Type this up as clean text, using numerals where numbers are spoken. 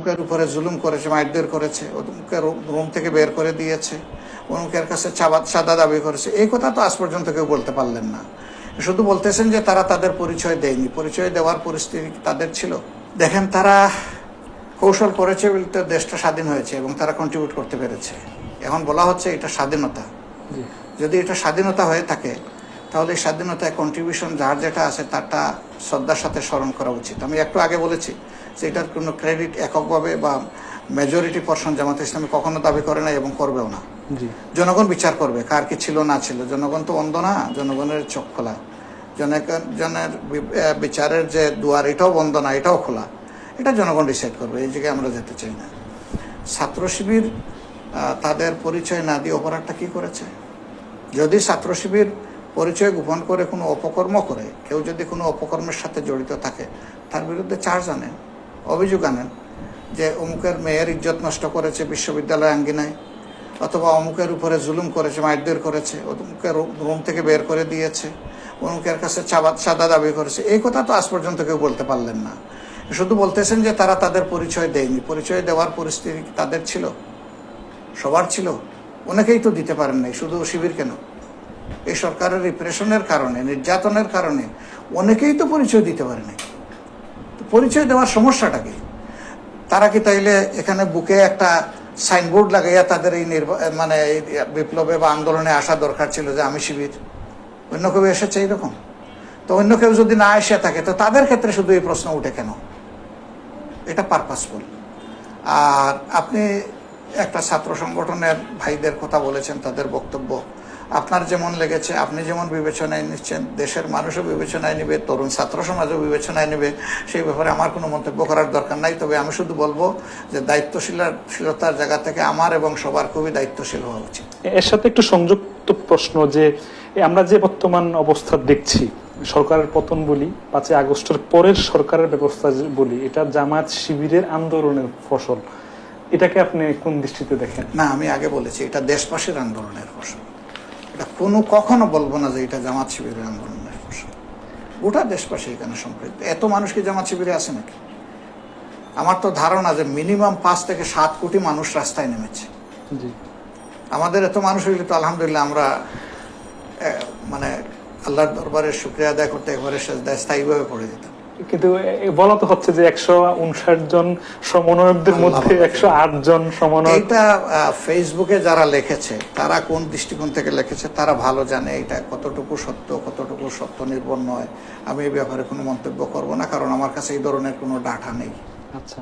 অমুকের উপরে জুলুম করেছে, মারধর করেছে, অমুকে রুম থেকে বের করে দিয়েছে, অমুকের কাছে চাঁদা দাবি করেছে, এই কথা তো আজ পর্যন্ত কেউ বলতে পারলেন না। শুধু বলতেছেন যে তারা তাদের পরিচয় দেয়নি, পরিচয় দেওয়ার পরিস্থিতি তাদের ছিল। দেখেন, তারা কৌশল করেছে বলতে দেশটা স্বাধীন হয়েছে এবং তারা কন্ট্রিবিউট করতে পেরেছে। এখন বলা হচ্ছে এটা স্বাধীনতা। যদি এটা স্বাধীনতা হয়ে থাকে তাহলে এই স্বাধীনতায় কন্ট্রিবিউশন যার যেটা আছে তারটা শ্রদ্ধার সাথে স্মরণ করা উচিত। আমি একটু আগে বলেছি যে এটার কোনো ক্রেডিট এককভাবে বা মেজরিটি পারসন জামাতে ইসলামী কখনো দাবি করে না এবং করবেও না। জনগণ বিচার করবে কার কি ছিল না ছিল। জনগণ তো অন্ধ না, জনগণের চোখ খোলা। জনের বিচারের যে দুয়ার এটাও বন্ধ না, এটাও খোলা। এটা জনগণ ডিসাইড করবে, এই জায়গায় আমরা যেতে চাই না। ছাত্র শিবির তাদের পরিচয় না দিয়ে অপরাধটা কি করেছে? যদি ছাত্র শিবির পরিচয় গোপন করে কোনো অপকর্ম করে, কেউ যদি কোনো অপকর্মের সাথে জড়িত থাকে, তার বিরুদ্ধে চার্জ আনেন, অভিযোগ আনেন যে অমুকের মেয়ের ইজ্জত নষ্ট করেছে বিশ্ববিদ্যালয় আঙ্গিনায়, অথবা অমুকের উপরে জুলুম করেছে, মারধর করেছে, অমুকের রুম থেকে বের করে দিয়েছে, অমুকের কাছে চাঁদা দাবি করেছে। এই কথা তো আজ পর্যন্ত কেউ বলতে পারলেন না। শুধু বলতেছেন যে তারা তাদের পরিচয় দেয়নি, পরিচয় দেওয়ার পরিস্থিতি তাদের ছিল, সবার ছিল। অনেকেই তো দিতে পারেন নাই, শুধু শিবির কেন। এই সরকারের রিপ্রেশনের কারণে, নির্যাতনের কারণে অনেকেই তো পরিচয় দিতে পারে নাই। পরিচয় দেওয়ার সমস্যাটা কি? তারা কি তাইলে এখানে বুকে একটা সাইনবোর্ড লাগাইয়া তাদের এই মানে এই বিপ্লবে বা আন্দোলনে আসা দরকার ছিল যে আমি শিবির? অন্য কেউ এসেছে এইরকম? তো অন্য কেউ যদি না এসে থাকে তো তাদের ক্ষেত্রে শুধু এই প্রশ্ন উঠে কেন? এটা পারপাসফুল। আর আপনি একটা ছাত্র সংগঠনের ভাইদের কথা বলেছেন, তাদের বক্তব্য আপনার যেমন লেগেছে, আপনি যেমন বিবেচনায় নিচ্ছেন, দেশের মানুষও বিবেচনায় নেবে, তরুণ ছাত্র সমাজও বিবেচনায় নেবে। সেই ব্যাপারে আমার কোনো মন্তব্য করার দরকার নাই। তবে আমি শুধু বলবো যে দায়িত্বশীলতার জায়গা থেকে আমার এবং সবার খুবই দায়িত্বশীল হওয়া উচিত। এর সাথে একটু সংযুক্ত প্রশ্ন, যে আমরা যে বর্তমান অবস্থা দেখছি, সরকারের পতন বলি, 5 আগস্টের পরের সরকারের ব্যবস্থা বলি, এটা জামাত শিবিরের আন্দোলনের ফসল। এটাকে আপনি কোন দৃষ্টিতে দেখেন? না, আমি আগে বলেছি এটা দেশবাসীর আন্দোলনের ফসল। এটা কখনো বলবো না যে এটা জামাত শিবিরের আন্দোলনের ফসল। গোটা দেশবাসী এখানে সম্পৃক্ত। এত মানুষ কি জামাত শিবিরে আছে নাকি? আমার তো ধারণা যে মিনিমাম 5 থেকে 7 কোটি মানুষ রাস্তায় নেমেছে। আমাদের এত মানুষ হইলে তো আলহামদুলিল্লাহ আমরা মানে আল্লাহর দরবারে শুকরিয়া আদায় করতে একবারে সেজদায় স্থায়ীভাবে পড়ে যেতাম। কিন্তু বলা তো হচ্ছে যে 159 জন সমন্বয়কদের মধ্যে 108 জন সমন্বয়ক। এটা ফেসবুকে যারা লিখেছে তারা কোন দৃষ্টিকোণ থেকে লিখেছে তারা ভালো জানে এটা কতটুকু সত্য, কতটুকু সত্য নির্ভর নয়। আমি এই ব্যাপারে কোনো মন্তব্য করব না, কারণ আমার কাছে এই ধরনের কোনো ডাটা নেই। আচ্ছা।